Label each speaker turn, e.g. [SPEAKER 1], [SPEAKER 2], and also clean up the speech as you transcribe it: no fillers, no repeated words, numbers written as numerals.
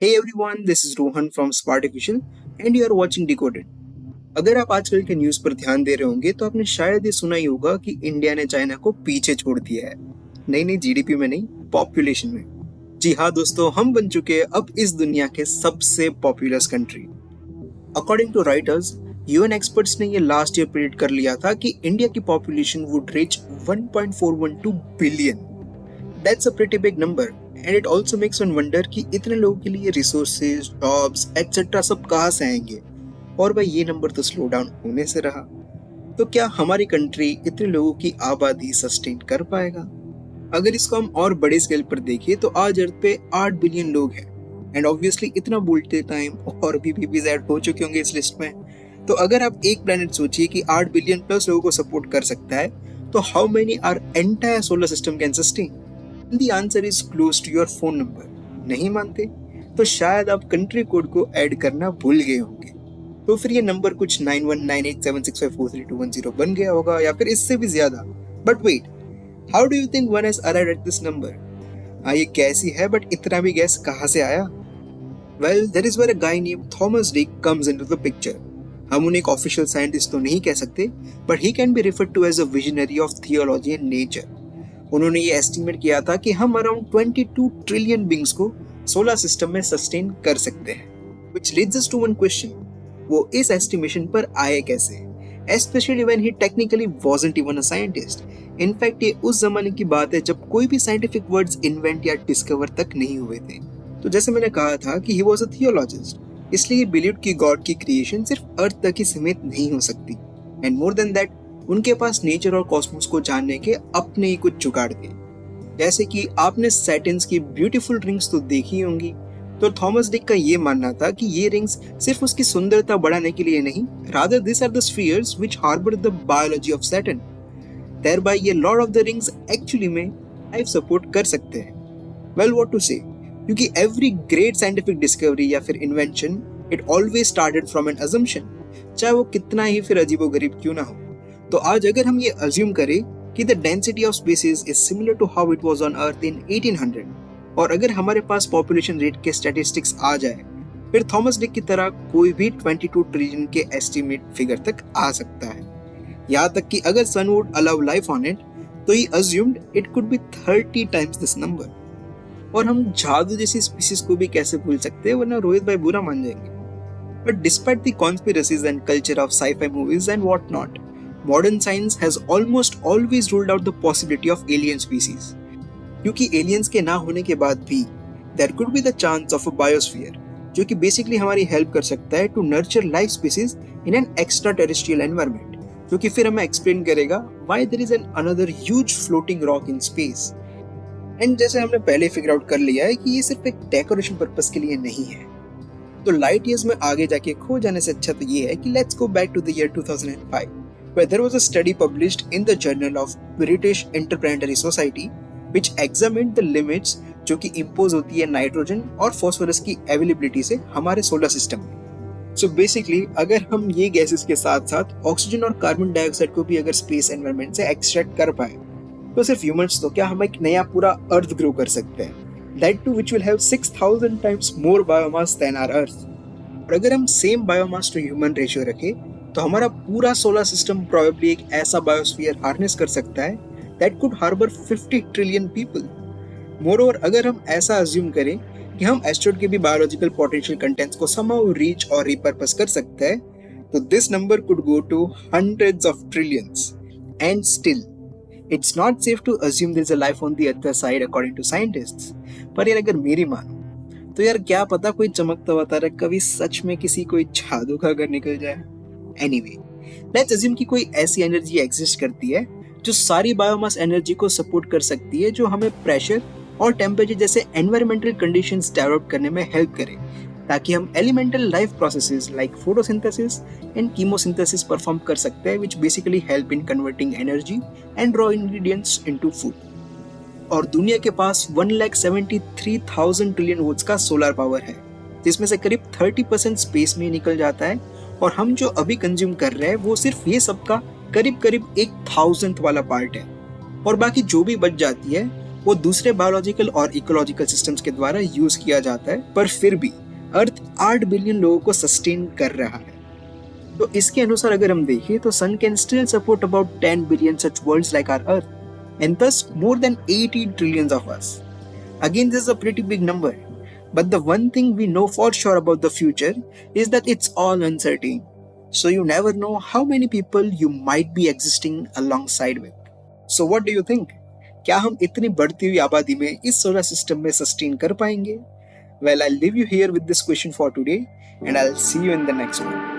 [SPEAKER 1] Hey everyone, this is Rohan from Spartificial and you are watching Decoded. अगर आप आजकल के न्यूज़ पर ध्यान दे रहे होंगे तो आपने शायद ये सुना ही होगा कि इंडिया ने चाइना को पीछे छोड़ दिया है। नहीं जीडीपी में नहीं, पॉपुलेशन में। जी हाँ दोस्तों, हम बन चुके हैं अब इस दुनिया के सबसे populous country. According to writers, UN experts ने ये लास्ट ईयर प्रेडिक्ट कर लिया था कि इंडिया की population would reach 1.412 billion. That's a pretty big number and it also makes one wonder कि इतने लोगों के लिए रिसोर्सेज, जॉब्स एक्सेट्रा सब कहाँ से आएंगे। और भाई ये नंबर तो स्लो डाउन होने से रहा। तो क्या हमारी कंट्री इतने लोगों की आबादी सस्टेन कर पाएगा? अगर इसको हम और बड़े स्केल पर देखें तो आज अर्थ पे 8 बिलियन लोग हैं एंड ऑब्वियसली इतना बोलते टाइम और भी बेबीज ऐड हो चुके होंगे इस लिस्ट में। तो अगर आप एक प्लेनेट सोचिए कि 8 बिलियन प्लस लोगों को सपोर्ट कर सकता है, तो how many our entire solar system can sustain? The answer is close to your phone number. नहीं मानते? तो शायद आप कंट्री कोड को ऐड करना भूल गए होंगे। तो फिर ये नंबर कुछ 919876543210 बन गया होगा या फिर इससे भी ज्यादा। But wait, how do you think one has arrived at this number? हाँ, ये कैसी है, बट इतना भी गैस कहाँ से आया? Well, there is where a guy named Thomas Dick comes into the picture. हम उन्हें एक ऑफिशियल साइंटिस्ट तो नहीं कह सकते, but he can be referred to as a visionary of theology and nature. उन्होंने ये एस्टिमेट किया था कि हम अराउंड 22 ट्रिलियन बींग्स को सोलर सिस्टम में सस्टेन कर सकते हैं। Which leads us to one question, वो इस एस्टिमेशन पर आए कैसे? Especially when he technically wasn't even a scientist. In fact, ये उस जमाने की बात है जब कोई भी साइंटिफिक वर्ड्स इन्वेंट या डिस्कवर तक नहीं हुए थे। तो जैसे मैंने कहा था कि he was a theologist, इसलिए बिलीव कि गॉड की क्रिएशन सिर्फ अर्थ तक ही सीमित नहीं हो सकती। एंड मोर देन दैट, उनके पास नेचर और कॉस्मोस को जानने के अपने ही कुछ जुगाड़ थे। जैसे कि आपने सैटर्न की ब्यूटीफुल रिंग्स तो देखी होंगी, तो थॉमस डिक का ये मानना था कि ये रिंग्स सिर्फ उसकी सुंदरता बढ़ाने के लिए नहीं, rather this are the spheres which harbour the biology of Saturn. Thereby ये lord of the rings actually में लाइफ सपोर्ट कर सकते हैं। वेल, व्हाट टू से, क्योंकि एवरी ग्रेट साइंटिफिक डिस्कवरी या फिर invention it always started from N assumption, चाहे वो कितना ही फिर अजीबोगरीब क्यों ना हो। तो आज अगर हम ये अज्यूम करें कि the density of species is similar to how it was on earth in 1800, और अगर हमारे पास पॉपुलेशन रेट के स्टैटिस्टिक्स आ जाए, फिर थॉमस डिक की तरह कोई भी 22 ट्रिलियन के एस्टिमेट फिगर तक आ सकता है। यहाँ तक कि अगर sun would allow life on it, तो he assumed it could be 30 times this number. और हम जादू जैसी स्पीसीज को भी कैसे भूल सकते हैं, वरना रोहित भाई बुरा मान जाएंगे। But despite the conspiracies and culture of sci-fi movies and what not, modern science has almost always ruled out the possibility of alien species. क्योंकि aliens के ना होने के बाद भी there could be the chance of a biosphere, जो कि basically हमारी help कर सकता है to nurture life species in an extraterrestrial environment, जो कि फिर हमें explain करेगा why there is another huge floating rock in space. And जैसे हमने पहले figure out कर लिया है कि ये सिर्फ एक decoration purpose के लिए नहीं है, तो light years में आगे जाके खो जाने से अच्छा तो ये है कि let's go back to the year 2005. where there was a study published in the Journal of British Interplanetary Society which examined the limits जो कि impose होती है नाइट्रोजन और फॉस्फोरस की अवेलेबिलिटी से हमारे सोलर सिस्टम में। सो बेसिकली अगर हम ये गैसेस के साथ साथ ऑक्सीजन और कार्बन डाइऑक्साइड को भी अगर स्पेस एनवायरनमेंट से एक्सट्रैक्ट कर पाए, तो सिर्फ ह्यूमंस तो क्या, हम एक नया पूरा अर्थ ग्रो कर सकते हैं, that to which will have 6000 times more biomass than our earth. और अगर हम same biomass to human ratio रखें, तो हमारा पूरा सोलर सिस्टम प्रोबेबली एक ऐसा बायोस्फीयर हार्नेस कर सकता है that could harbour 50 trillion people. Moreover, अगर हम ऐसा अज्यूम करें कि हम एस्ट्रॉइड के भी बायोलॉजिकल पोटेंशियल कंटेंट्स को समहाउ रीच और रिपर्पस कर सकते हैं, तो this number could go to hundreds of trillions. And still it's not safe to assume there is a life on the other side according to scientists. पर यार अगर मेरी मानो तो यार क्या पता कोई चमकता हुआ तारा कभी सच में किसी कोई जादू का घर निकल जाए। Anyway, let's assume कि कोई ऐसी एनर्जी एग्जिस्ट करती है जो सारी बायोमास एनर्जी को सपोर्ट कर सकती है, जो हमें प्रेशर और टेम्परेचर जैसे एनवायरमेंटल कंडीशंस डेवलप करने में हेल्प करे, ताकि हम elemental life processes like photosynthesis and chemosynthesis perform कर सकते हैं, which basically help in converting energy and raw ingredients into food. और दुनिया के पास 1,73,000 ट्रिलियन वोट्स का सोलर पावर है, जिसमें से करीब 30% स्पेस में निकल जाता है, और हम जो अभी कंज्यूम कर रहे हैं वो सिर्फ ये सबका करीब करीब 1,000th वाला पार्ट है। और बाकी जो भी बच जाती है वो दूसरे बायोलॉजिकल और इकोलॉजिकल सिस्टम्स के द्वारा यूज किया जाता है, पर फिर भी अर्थ 8 बिलियन लोगों को सस्टेन कर रहा है। तो इसके अनुसार अगर हम देखें तो sun can still support about 10 billion such worlds like our earth and thus more than 80 trillions of us. Again, this is a pretty big number. But the one thing we know for sure about the future is that it's all uncertain. So you never know how many people you might be existing alongside with. So what do you think? क्या हम इतनी बढ़ती हुई आबादी में इस solar system में sustain कर पाएंगे? Well, I'll leave you here with this question for today and I'll see you in the next one.